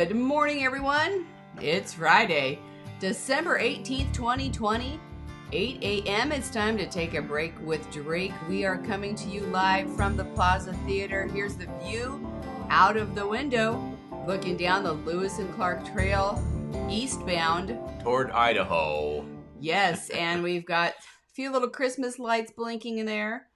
Good morning, everyone. It's Friday, December 18th, 2020, 8 a.m. It's time to take a break with Drake. We are coming to you live from the Plaza Theater. Here's the view out of the window, looking down the Lewis and Clark Trail, eastbound. Toward Idaho. Yes, and we've got a few little Christmas lights blinking in there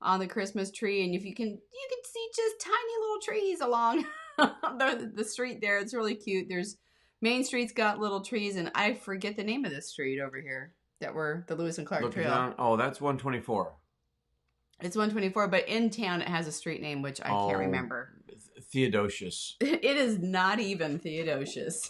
on the Christmas tree, and if you can see just tiny little trees along the street there. It's really cute. There's Main Street's got little trees, and I forget the name of this street over here that were the Lewis and Clark Trail. Down. Oh, that's 124. It's 124, but in town it has a street name which I can't remember. Theodosius. It is not even Theodosius.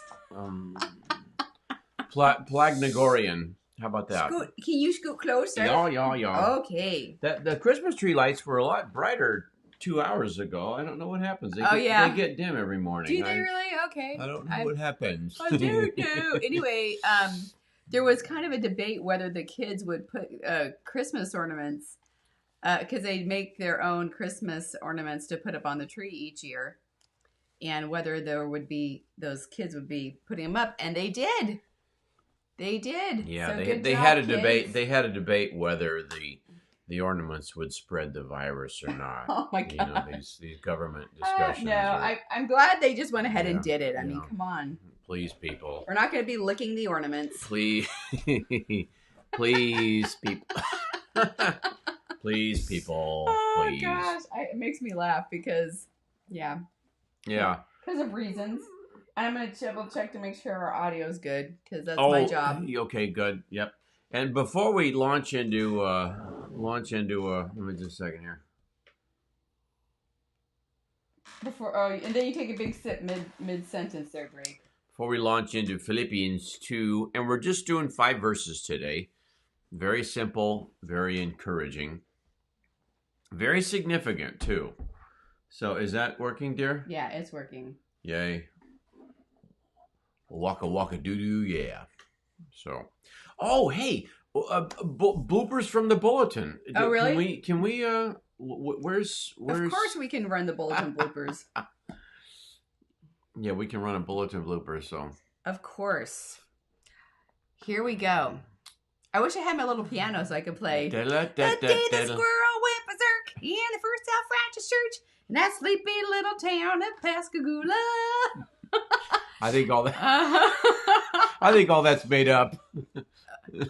Plagnagorian. How about that? Can you scoot closer? Yeah. Okay. The Christmas tree lights were a lot brighter 2 hours ago. I don't know what happens. They get dim every morning. Do they really? Okay. I don't know what happens. I do. Anyway, there was kind of a debate whether the kids would put Christmas ornaments, because they make their own Christmas ornaments to put up on the tree each year, and whether those kids would be putting them up, and they did. They did. Yeah, so they had a debate. They had a debate whether the ornaments would spread the virus or not. Oh my God! You know, these government discussions. I'm glad they just went ahead and did it. I mean, come on. Please, people. We're not going to be licking the ornaments. Please, please, people. Please, people. Oh please. gosh, it makes me laugh because, Yeah. because of reasons. And I'm going to double check to make sure our audio is good because that's my job. Okay, good. Yep. And before we launch into let me just a second here. And then you take a big sip mid sentence there, Greg. Before we launch into Philippians 2, and we're just doing 5 verses today. Very simple, very encouraging, very significant too. So is that working, dear? Yeah, it's working. Yay. Waka waka doo doo, yeah. So, hey, bloopers from the bulletin. Oh, really? Can we? Where's? Of course, we can run the bulletin bloopers. Yeah, we can run a bulletin blooper. So. Of course. Here we go. I wish I had my little piano so I could play. The day the squirrel went berserk in the first self-righteous church in that sleepy little town of Pascagoula. I think all that's made up.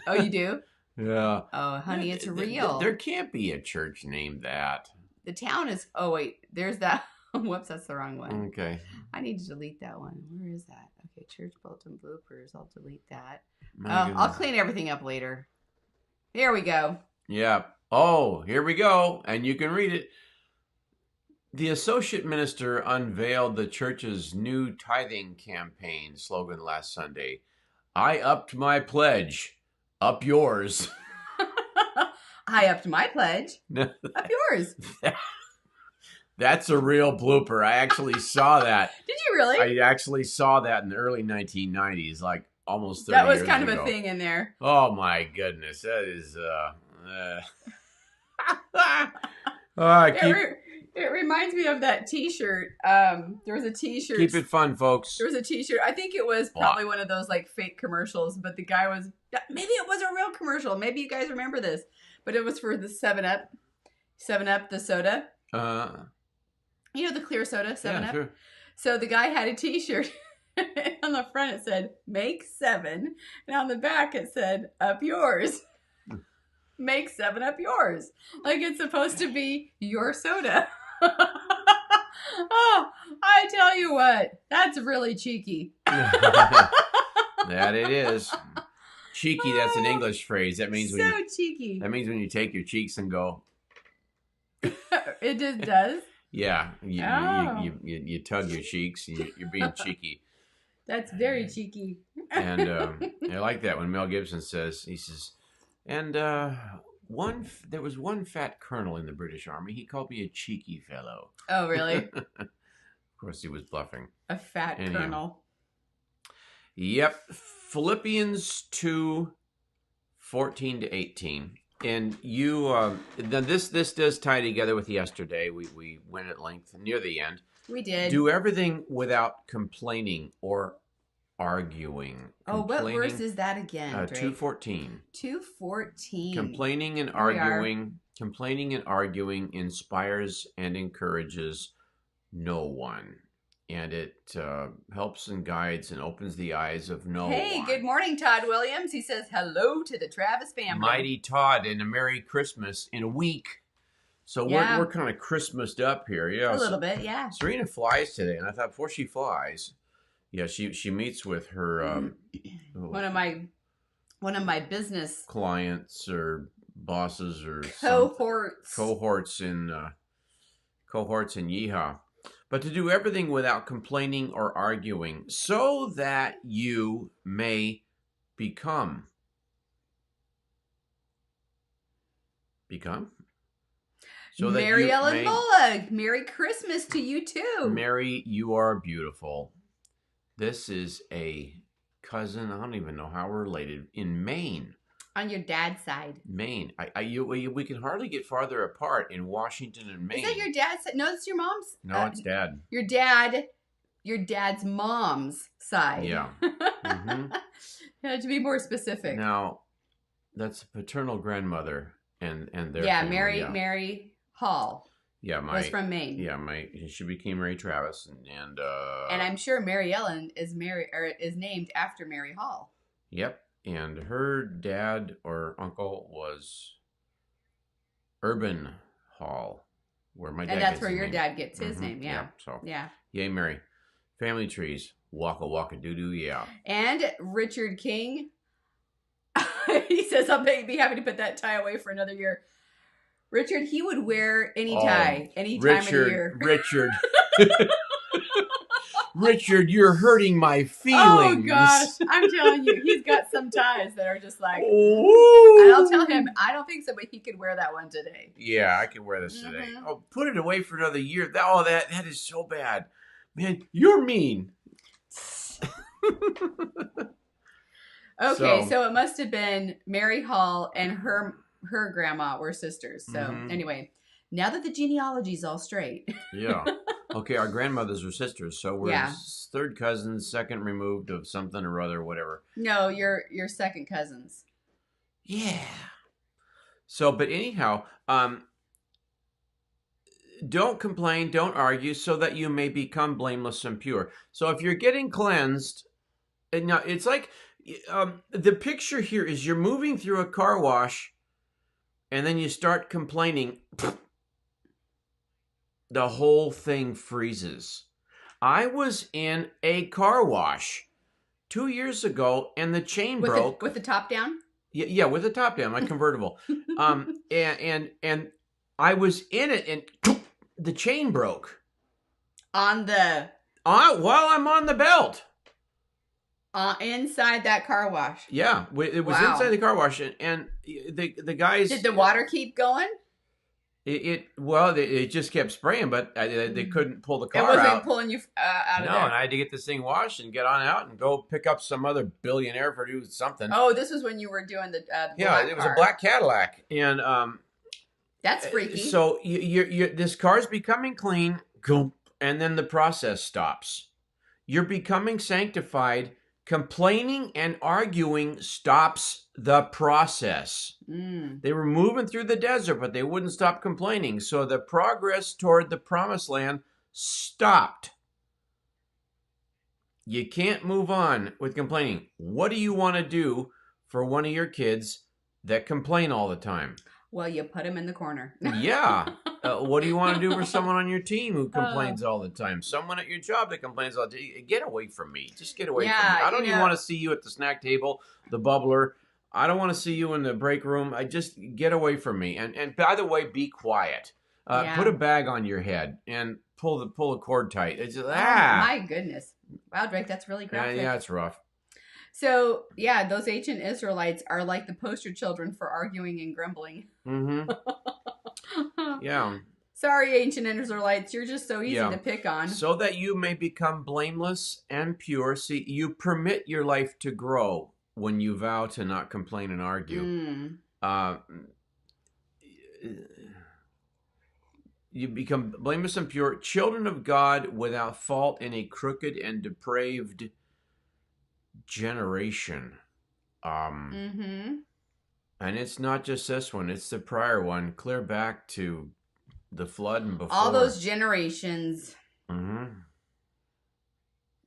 Oh, you do? Yeah. Oh, honey, it's real. There can't be a church named that. The town is. Oh wait, there's that. Whoops, that's the wrong one. Okay. I need to delete that one. Where is that? Okay, church bulletin bloopers. I'll delete that. I'll clean everything up later. Here we go. Yeah. Oh, here we go. And you can read it. The associate minister unveiled the church's new tithing campaign slogan last Sunday. I upped my pledge. Up yours. I upped my pledge. Up yours. That's a real blooper. I actually saw that. Did you really? I actually saw that in the early 1990s, like almost 30 years ago. That was kind of a thing in there. Oh my goodness. That is It reminds me of that T-shirt. There was a T-shirt. Keep it fun, folks. There was a T-shirt. I think it was probably one of those like fake commercials, but the guy was. Maybe it was a real commercial. Maybe you guys remember this, but it was for the 7-Up. 7-Up, the soda. You know the clear soda, 7-Up. Yeah, sure. So the guy had a T-shirt. On the front it said "Make 7," and on the back it said "Up yours." Make 7-Up yours. Like it's supposed to be your soda. Oh, I tell you what, that's really cheeky. That it is. Cheeky, that's an English phrase. That means cheeky. That means when you take your cheeks and go. It just does? Yeah. You tug your cheeks and you're being cheeky. That's very cheeky. And I like that when Mel Gibson says, and there was one fat colonel in the British Army. He called me a cheeky fellow. Oh, really? Of course, he was bluffing. A fat colonel. Yep. Philippians 2, 14 to 18. And you, then this does tie together with yesterday. We went at length near the end We did. Do everything without complaining or arguing. Oh, what verse is that again, Drake? 2:14. 2:14. Complaining and arguing inspires and encourages no one. And it helps and guides and opens the eyes of no one. Hey, good morning, Todd Williams. He says hello to the Travis family. Mighty Todd, and a Merry Christmas in a week. So we're kind of Christmased up here. Yeah, a little bit, yeah. Serena flies today, and I thought before she flies, she meets with her one of my business clients or bosses or cohorts in Yeehaw. But to do everything without complaining or arguing, so that you may become. So Mary Ellen Bullock, Merry Christmas to you too. Mary, you are beautiful. This is a cousin, I don't even know how we're related, in Maine. On your dad's side. Maine. We can hardly get farther apart in Washington and Maine. Is that your dad's side? No, it's your mom's. No, it's dad. Your dad's mom's side. Yeah. Mm-hmm. To be more specific. Now, that's a paternal grandmother and their family, Mary Hall. Yeah, was from Maine. Yeah, she became Mary Travis, and I'm sure Mary Ellen is named after Mary Hall. Yep, and her dad or uncle was Urban Hall, where my dad. And that's where your dad gets his name. Yeah. Yeah. Yay, Mary. Family trees. Waka waka doo doo. Yeah. And Richard King. He says, "I'll be happy to put that tie away for another year." Richard, he would wear any tie, any time of the year. Richard, you're hurting my feelings. Oh, gosh. I'm telling you, he's got some ties that are just like, ooh. And I'll tell him, I don't think so, but he could wear that one today. Yeah, I can wear this today. Oh, put it away for another year. That is so bad. Man, you're mean. Okay, so it must have been Mary Hall and her grandma were sisters. So anyway, now that the genealogy's all straight. Yeah. Okay, our grandmothers were sisters, so we're third cousins, second removed of something or other, whatever. No, you're second cousins. Yeah. So, but anyhow, don't complain, don't argue, so that you may become blameless and pure. So if you're getting cleansed, and now it's like the picture here is you're moving through a car wash, and then you start complaining. The whole thing freezes. I was in a car wash 2 years ago, and the chain broke. With the top down? Yeah, with the top down, my convertible. And I was in it, and the chain broke. While I'm on the belt. Inside that car wash. Yeah, it was inside the car wash, and the guys. Did the water keep going? It just kept spraying, but they couldn't pull the car out. It wasn't pulling you out of there. No, and I had to get this thing washed and get on out and go pick up some other billionaire for doing something. Oh, this was when you were doing the it was a black Cadillac, and that's freaky. So this car's becoming clean, and then the process stops. You're becoming sanctified. Complaining and arguing stops the process. They were moving through the desert, but they wouldn't stop complaining. So the progress toward the promised land stopped. You can't move on with complaining. What do you want to do for one of your kids that complain all the time? Well, you put them in the corner. Yeah. What do you want to do for someone on your team who complains all the time? Someone at your job that complains all the time? Get away from me. Just get away from me. I don't even want to see you at the snack table, the bubbler. I don't want to see you in the break room. I just get away from me. And by the way, be quiet. Put a bag on your head and pull the cord tight. It's just, my goodness. Wow, Drake, that's really graphic. Yeah, it's rough. So, yeah, those ancient Israelites are like the poster children for arguing and grumbling. Mm-hmm. Yeah. Sorry, ancient Israelites. You're just so easy to pick on. So that you may become blameless and pure. See, you permit your life to grow when you vow to not complain and argue. You become blameless and pure, children of God without fault in a crooked and depraved generation. Mm-hmm. And it's not just this one, it's the prior one, clear back to the flood and before. All those generations. Mm-hmm.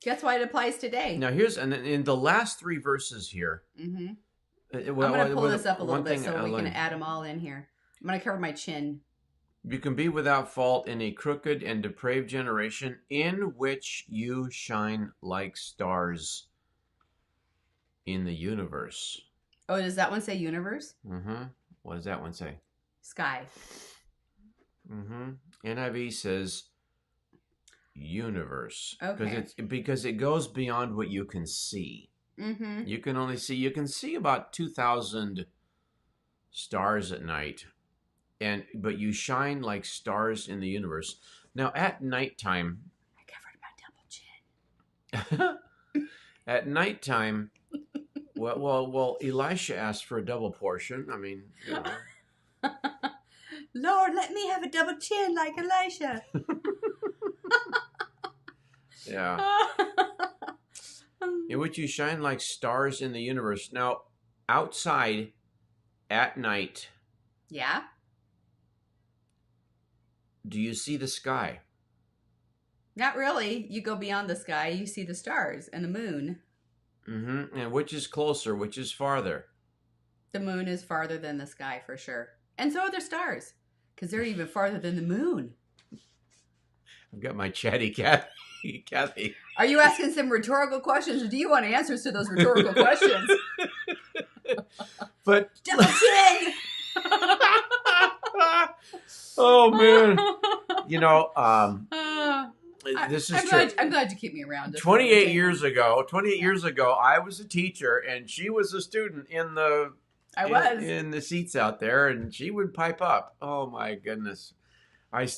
That's why it applies today. Now here's, and in the last 3 verses here. Mm-hmm. I'm going to pull this up a little bit so we can Ellen, add them all in here. I'm going to cover my chin. You can be without fault in a crooked and depraved generation in which you shine like stars in the universe. Oh, does that one say universe? Mm-hmm. What does that one say? Sky. Mm-hmm. NIV says universe. Okay. Because it goes beyond what you can see. Mm-hmm. You can see about 2,000 stars at night. But you shine like stars in the universe. Now at nighttime, I covered my double chin. At nighttime, well, Elisha asked for a double portion. I mean, you know. Lord, let me have a double chin like Elisha. Yeah. In which you shine like stars in the universe. Now, outside at night. Yeah. Do you see the sky? Not really. You go beyond the sky, you see the stars and the moon. Mm-hmm. And which is closer? Which is farther? The moon is farther than the sky for sure. And so are the stars. Because they're even farther than the moon. I've got my chatty Kathy. Are you asking some rhetorical questions or do you want answers to those rhetorical questions? But double chin! Oh man. You know, this is true. I'm glad you keep me around. 28 years ago, I was a teacher and she was a student in the seats out there, and she would pipe up. Oh my goodness.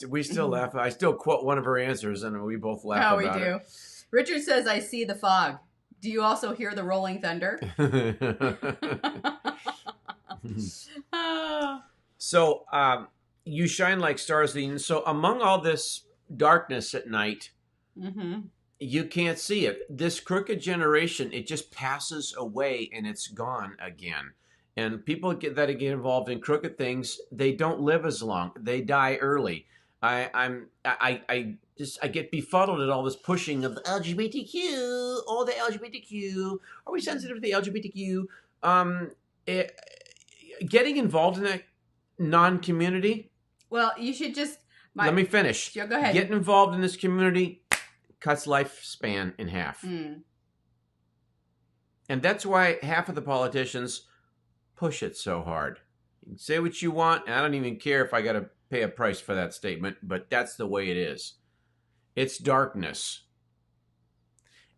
We still laugh. I still quote one of her answers, and we both laugh about it. Oh, we do. Richard says, I see the fog. Do you also hear the rolling thunder? So, you shine like stars. So among all this darkness at night, mm-hmm. you can't see it. This crooked generation, it just passes away and it's gone again. And people that get involved in crooked things, they don't live as long. They die early. I get befuddled at all this pushing of LGBTQ. All the LGBTQ. Are we sensitive to the LGBTQ? Getting involved in that non-community. Well, you should just. Let me finish. Go ahead. Getting involved in this community cuts lifespan in half. Mm. And that's why half of the politicians push it so hard. You can say what you want, and I don't even care if I got to pay a price for that statement, but that's the way it is. It's darkness.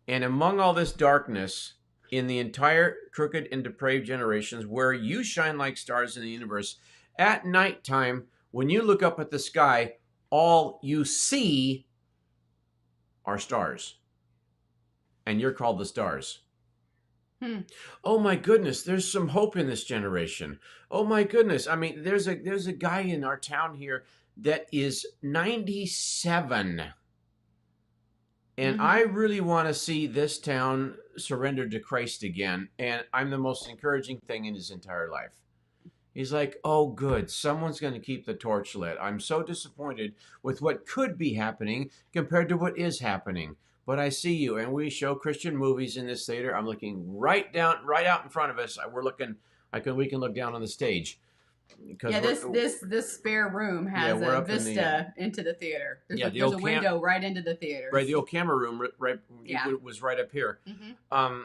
And among all this darkness, in the entire crooked and depraved generations, where you shine like stars in the universe, at nighttime, when you look up at the sky, all you see are stars. And you're called the stars. Oh my goodness, there's some hope in this generation. Oh my goodness. I mean, there's a guy in our town here that is 97. And I really want to see this town surrendered to Christ again. And I'm the most encouraging thing in his entire life. He's like, oh, good. Someone's going to keep the torch lit. I'm so disappointed with what could be happening compared to what is happening. But I see you, and we show Christian movies in this theater. I'm looking right out in front of us. We can look down on the stage. Yeah, this spare room has a vista into the theater. There's a window right into the theater. Right, the old camera room was right up here. Mm-hmm.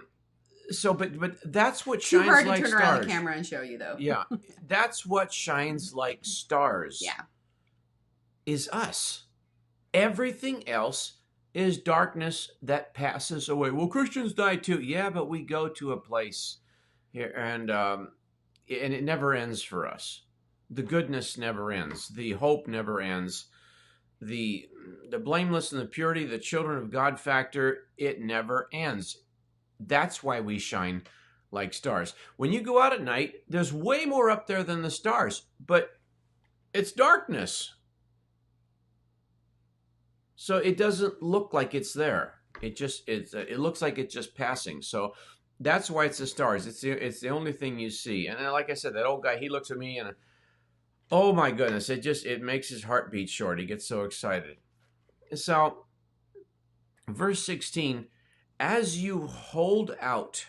But that's what shines like stars. Too hard to turn around the camera and show you, though. Yeah, that's what shines like stars. Yeah, is us. Everything else is darkness that passes away. Well, Christians die too. Yeah, but we go to a place here, and it never ends for us. The goodness never ends. The hope never ends. The blameless and the purity, the children of God factor, it never ends. That's why we shine like stars. When you go out at night, there's way more up there than the stars, but it's darkness. So it doesn't look like it's there. It looks like it's just passing. So that's why it's the stars. It's the only thing you see. And then, like I said, that old guy, he looks at me and oh my goodness, it makes his heart beat short. He gets so excited. So verse 16, as you hold out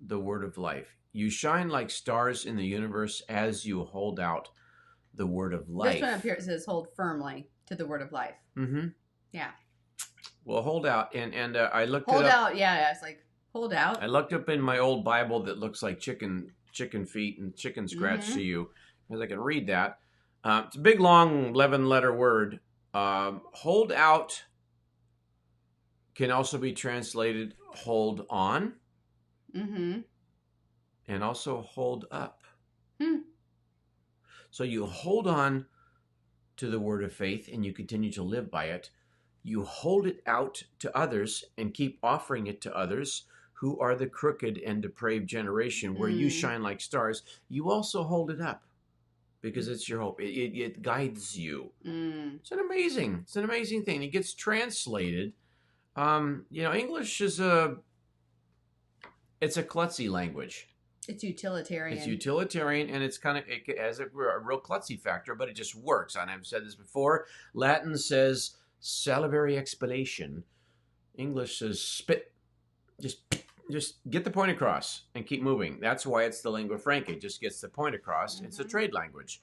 the word of life, you shine like stars in the universe as you hold out the word of life. This one up here, it says hold firmly to the word of life. Mm-hmm. Yeah. Well, hold out, and I looked Hold it up. out. Yeah, it's like hold out. I looked up in my old Bible that looks like chicken feet and chicken scratch Mhm. to you, because I can read that. It's a big, long 11-letter word. Hold out can also be translated hold on, Mm-hmm. and also hold up. Hmm. So you hold on to the word of faith and you continue to live by it. You hold it out to others and keep offering it to others who are the crooked and depraved generation where you shine like stars. You also hold it up because it's your hope. It guides you. It's an amazing thing. It gets translated. English is it's a klutzy language. It's utilitarian. It's utilitarian, and it's it has a real klutzy factor, but it just works. And I've said this before. Latin says salivary expellation. English says spit. Just get the point across and keep moving. That's why it's the lingua franca. It just gets the point across. Mm-hmm. It's a trade language.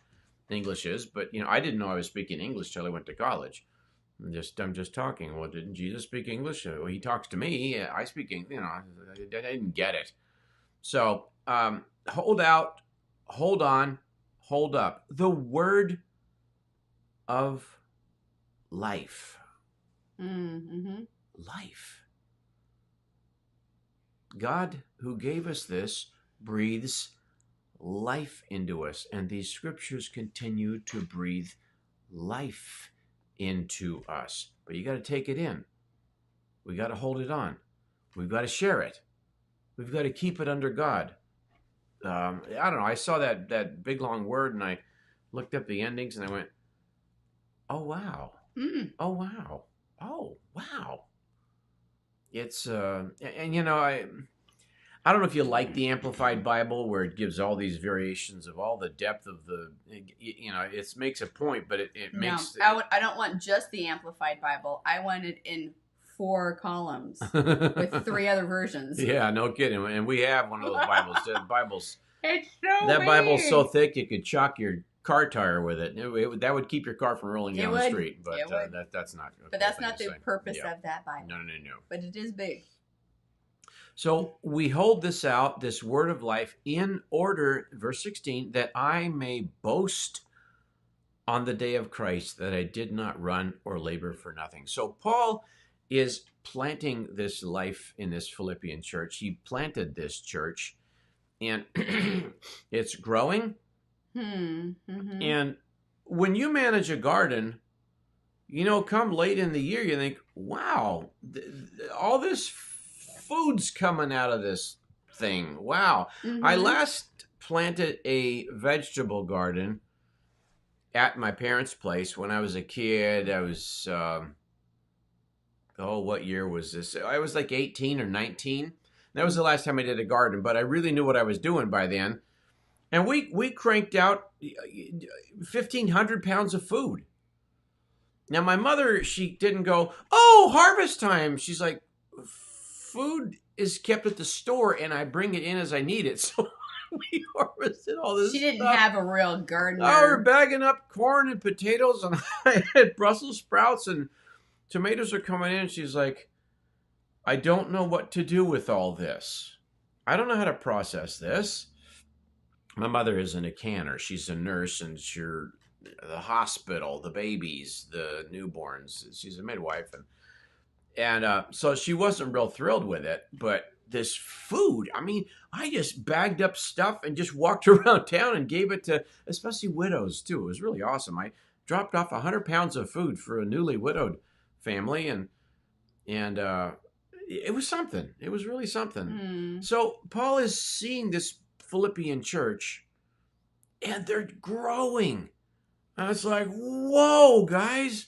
English is, but I didn't know I was speaking English till I went to college. I'm just talking. Well, didn't Jesus speak English? Well, he talks to me. I speak English. I didn't get it. So hold out, hold on, hold up. The word of life. Mm-hmm. Life. God, who gave us this, breathes life into us. And these scriptures continue to breathe life into us. But you got to take it in. We got to hold it on. We've got to share it. We've got to keep it under God. I don't know. I saw that big long word and I looked up the endings and I went, oh, wow. Oh, wow. Oh, wow. It's, I don't know if you like the Amplified Bible where it gives all these variations of all the depth of it makes a point, but it makes... No, I don't want just the Amplified Bible. I want it in 4 columns with 3 other versions. Yeah, no kidding. And we have one of those Bibles. It's so that big. Bible's so thick you could chalk your car tire with it. That would keep your car from rolling down the street. But that's not. But that's not the purpose of that Bible. No. But it is big. So we hold this out, this word of life, in order, verse 16, that I may boast on the day of Christ, that I did not run or labor for nothing. So Paul is planting this life in this Philippian church. He planted this church, and it's growing. Mm-hmm. And when you manage a garden, come late in the year, you think, wow, all this food's coming out of this thing. Wow. Mm-hmm. I last planted a vegetable garden at my parents' place when I was a kid. I was, what year was this? I was like 18 or 19. That was the last time I did a garden, but I really knew what I was doing by then. And we cranked out 1,500 pounds of food. Now, my mother, she didn't go, oh, harvest time. She's like, food is kept at the store, and I bring it in as I need it. So we harvested all this She didn't stuff. have a real gardener. We were bagging up corn and potatoes, and I had Brussels sprouts, and tomatoes are coming in. And she's like, I don't know what to do with all this. I don't know how to process this. My mother isn't a canner. She's a nurse, and the hospital, the babies, the newborns. She's a midwife, and so she wasn't real thrilled with it. But this food, I just bagged up stuff and just walked around town and gave it to, especially widows too. It was really awesome. I dropped off 100 pounds of food for a newly widowed family, and it was something. It was really something. So Paul is seeing this Philippian church, and they're growing. And it's like, whoa, guys,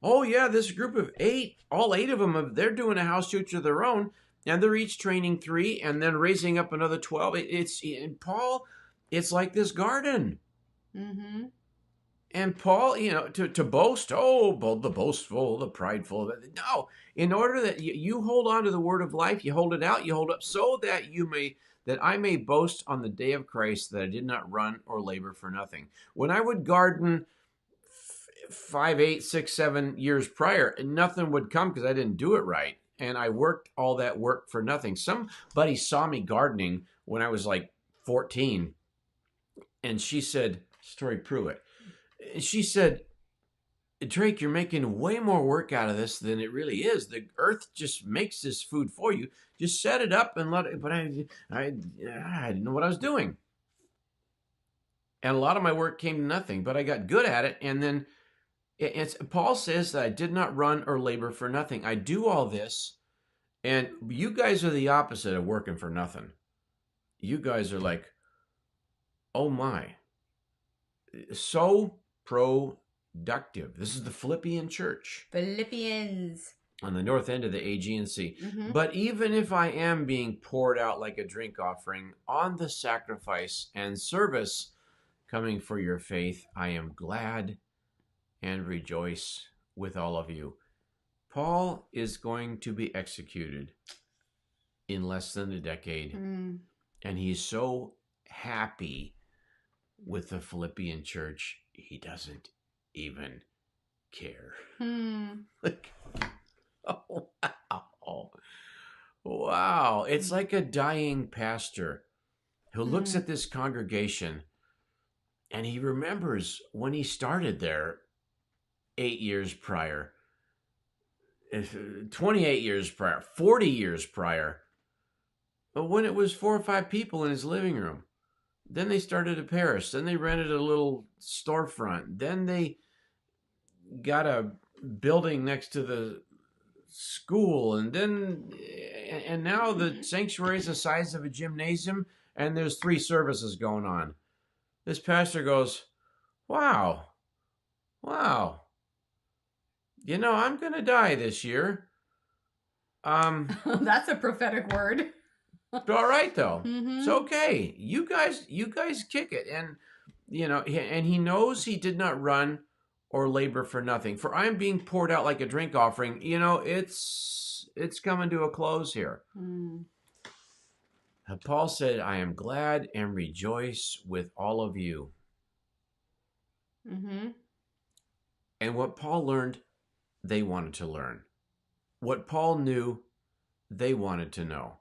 Oh yeah, this group of 8, all 8 of them, they're doing a house church of their own, and they're each training 3 and then raising up another 12. It's and Paul, it's like this garden. Mm-hmm. And Paul, to boast, the boastful, the prideful. No, in order that you hold on to the word of life, you hold it out, you hold up, so that I may boast on the day of Christ that I did not run or labor for nothing. When I would garden 5, 8, 6, 7 years prior, nothing would come because I didn't do it right. And I worked all that work for nothing. Somebody saw me gardening when I was like 14, and she said, Story Pruitt, she said, Drake, you're making way more work out of this than it really is. The earth just makes this food for you. Just set it up and let it. But I didn't know what I was doing. And a lot of my work came to nothing, but I got good at it. And then Paul says that I did not run or labor for nothing. I do all this. And you guys are the opposite of working for nothing. You guys are like, oh my, so productive. This is the Philippian church. Philippians. On the north end of the Aegean Sea. Mm-hmm. But even if I am being poured out like a drink offering on the sacrifice and service coming for your faith, I am glad and rejoice with all of you. Paul is going to be executed in less than a decade. And he's so happy with the Philippian church, he doesn't even care. Like, oh, wow. Wow. It's like a dying pastor who looks at this congregation and he remembers when he started there 8 years prior, 28 years prior, 40 years prior, but when it was 4 or 5 people in his living room. Then they started a parish. Then they rented a little storefront. Then they got a building next to the school. And now the sanctuary is the size of a gymnasium, and there's 3 services going on. This pastor goes, wow. I'm going to die this year. That's a prophetic word. All right, though. Mm-hmm. It's okay. You guys kick it. And, and he knows he did not run or labor for nothing. For I am being poured out like a drink offering. It's coming to a close here. Paul said, I am glad and rejoice with all of you. Mm-hmm. And what Paul learned, they wanted to learn. What Paul knew, they wanted to know.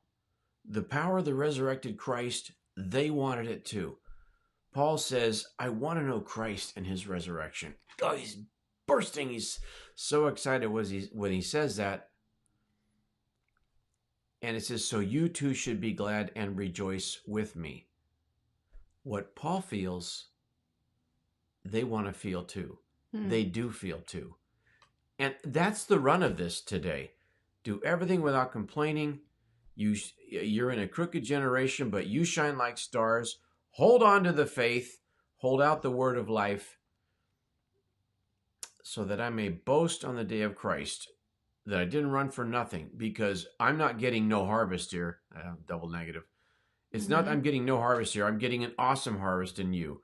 The power of the resurrected Christ, they wanted it too. Paul says, I want to know Christ and his resurrection. Oh, he's bursting. He's so excited when he says that. And it says, so you too should be glad and rejoice with me. What Paul feels, they want to feel too. They do feel too. And that's the run of this today. Do everything without complaining. You're in a crooked generation, but you shine like stars. Hold on to the faith. Hold out the word of life, so that I may boast on the day of Christ that I didn't run for nothing, because I'm not getting no harvest here. Double negative. It's not I'm getting no harvest here. I'm getting an awesome harvest in you.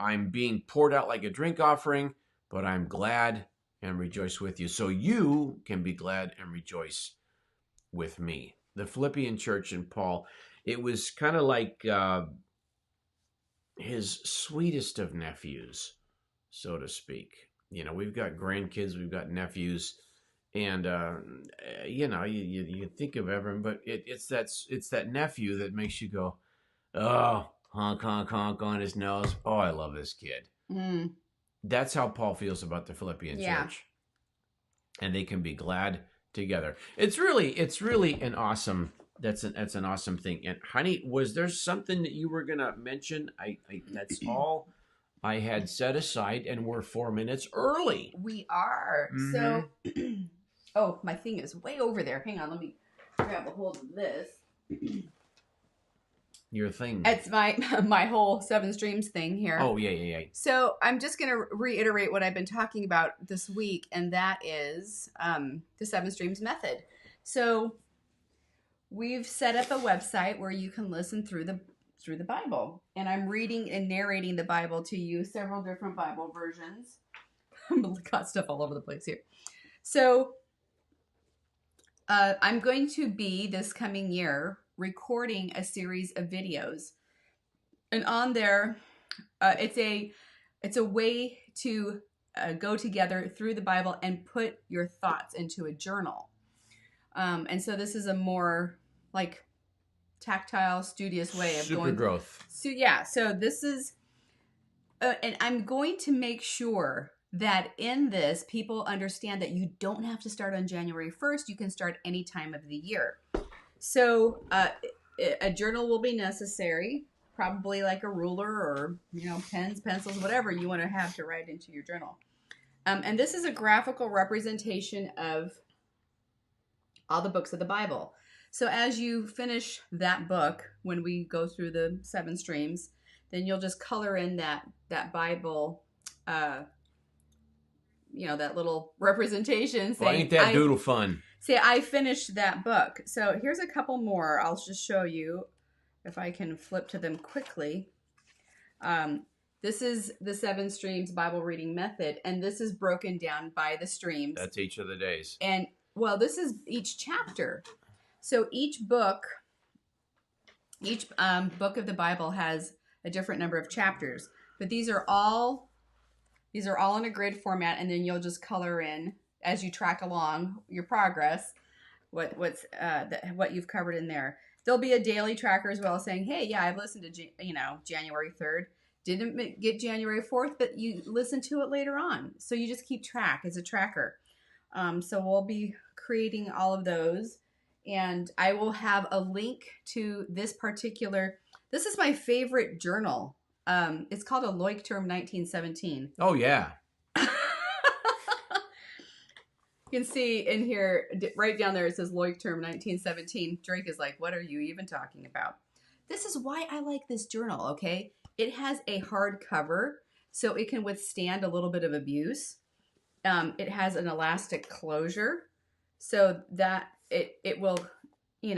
I'm being poured out like a drink offering, but I'm glad and rejoice with you. So you can be glad and rejoice with me. The Philippian church and Paul, it was kind of like his sweetest of nephews, so to speak. We've got grandkids, we've got nephews, and you think of everyone, but it's that nephew that makes you go, oh, honk, honk, honk on his nose. Oh, I love this kid. That's how Paul feels about the Philippian church. And they can be glad together. It's really an awesome, that's an awesome thing. And honey, was there something that you were gonna mention? I that's all I had set aside, and we're 4 minutes early. We are. So oh, my thing is way over there. Hang on, let me grab a hold of this. Your thing. It's my whole Seven Streams thing here. Oh, yeah. So I'm just going to reiterate what I've been talking about this week, and that is the Seven Streams method. So we've set up a website where you can listen through the Bible, and I'm reading and narrating the Bible to you, several different Bible versions. Got stuff all over the place here. So I'm going to be this coming year recording a series of videos, and on there it's a way to go together through the Bible and put your thoughts into a journal, and so this is a more like tactile, studious way of Super going growth. So this is and I'm going to make sure that in this people understand that you don't have to start on January 1st. You can start any time of the year. So a journal will be necessary, probably like a ruler or, pens, pencils, whatever you want to have to write into your journal. And this is a graphical representation of all the books of the Bible. So as you finish that book, when we go through the Seven Streams, then you'll just color in that Bible, that little representation. Well, ain't that doodle fun? Say, I finished that book. So here's a couple more. I'll just show you if I can flip to them quickly. This is the Seven Streams Bible reading method, and this is broken down by the streams. That's each of the days. And, well, this is each chapter. So each book of the Bible has a different number of chapters, but these are all in a grid format, and then you'll just color in as you track along your progress what you've covered in there. There'll be a daily tracker as well, saying, hey, yeah, I've listened to January 3rd, didn't get January 4th, but you listened to it later on. So you just keep track as a tracker. So we'll be creating all of those, and I will have a link to this is my favorite journal. It's called a Leuchtturm 1917. Oh, yeah. You can see in here, right down there, it says Leuchtturm 1917. Drake is like, what are you even talking about? This is why I like this journal, okay? It has a hard cover, so it can withstand a little bit of abuse. It has an elastic closure, so that it will, I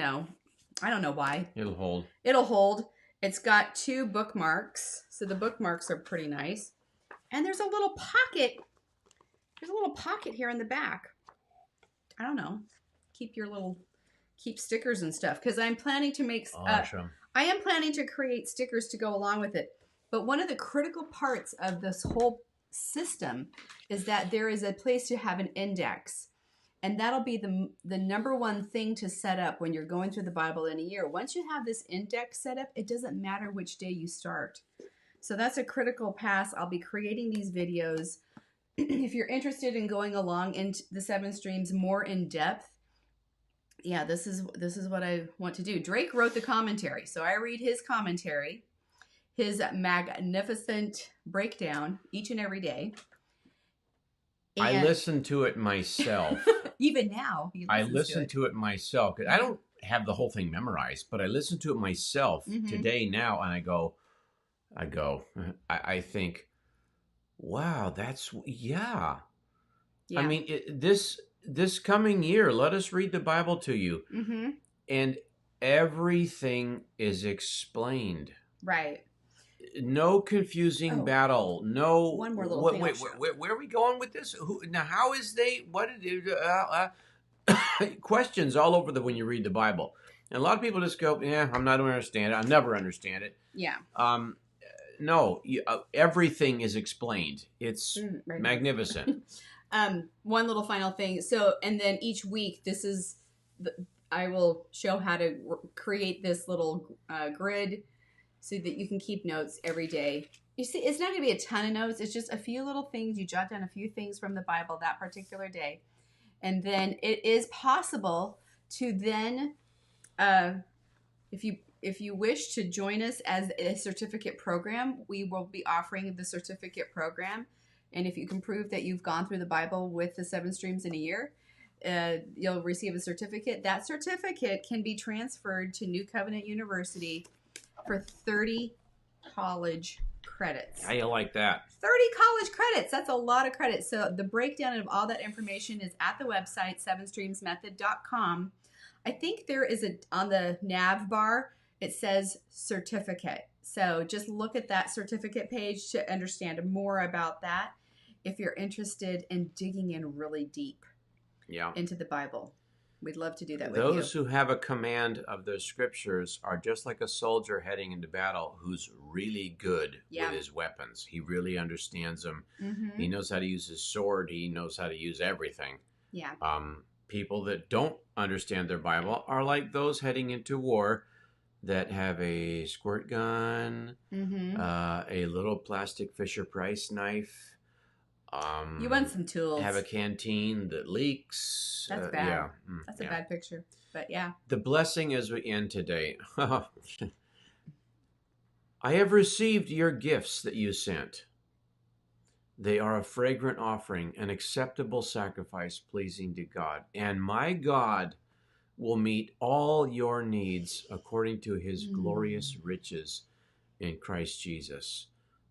don't know why. It'll hold. It'll hold. It's got 2 bookmarks, so the bookmarks are pretty nice. And there's a little pocket. There's a little pocket here in the back. I don't know. Keep stickers and stuff, because I'm planning to make. Awesome. I am planning to create stickers to go along with it. But one of the critical parts of this whole system is that there is a place to have an index. And that'll be the number one thing to set up when you're going through the Bible in a year. Once you have this index set up, it doesn't matter which day you start. So that's a critical pass. I'll be creating these videos. If you're interested in going along into the Seven Streams more in depth, yeah, this is what I want to do. Drake wrote the commentary, so I read his commentary, his magnificent breakdown each and every day. And I listen to it myself. Even now, I listen to it myself. I don't have the whole thing memorized, but I listen to it myself today now, and I think, wow, yeah. I mean, this coming year, let us read the Bible to you. Mm-hmm. And everything is explained. Right. No confusing battle. No. One more little thing. Wait, where are we going with this? How is questions all over when you read the Bible. And a lot of people just go, yeah, I'm not going to understand it. I'll never understand it. Yeah. No, everything is explained. It's magnificent. One little final thing. So, and then each week, I will show how to create this little grid so that you can keep notes every day. You see, it's not going to be a ton of notes. It's just a few little things. You jot down a few things from the Bible that particular day. And then it is possible to then, if you wish to join us as a certificate program, we will be offering the certificate program. And if you can prove that you've gone through the Bible with the 7 streams in a year, you'll receive a certificate. That certificate can be transferred to New Covenant University for 30 college credits. How you like that? 30 college credits. That's a lot of credits. So the breakdown of all that information is at the website, sevenstreamsmethod.com. I think there is on the nav bar, it says certificate. So just look at that certificate page to understand more about that if you're interested in digging in really deep into the Bible. We'd love to do that with you. Those who have a command of the scriptures are just like a soldier heading into battle who's really good with his weapons. He really understands them. Mm-hmm. He knows how to use his sword. He knows how to use everything. Yeah. People that don't understand their Bible are like those heading into war that have a squirt gun, a little plastic Fisher-Price knife. You want some tools. Have a canteen that leaks. That's bad. Yeah. That's a bad picture. But yeah. The blessing as we end today. I have received your gifts that you sent. They are a fragrant offering, an acceptable sacrifice pleasing to God. And my God will meet all your needs according to his glorious riches in Christ Jesus.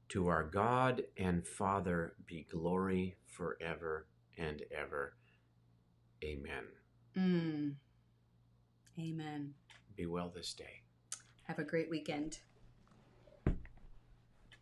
To our God and Father be glory forever and ever. Amen. Amen. Be well this day. Have a great weekend.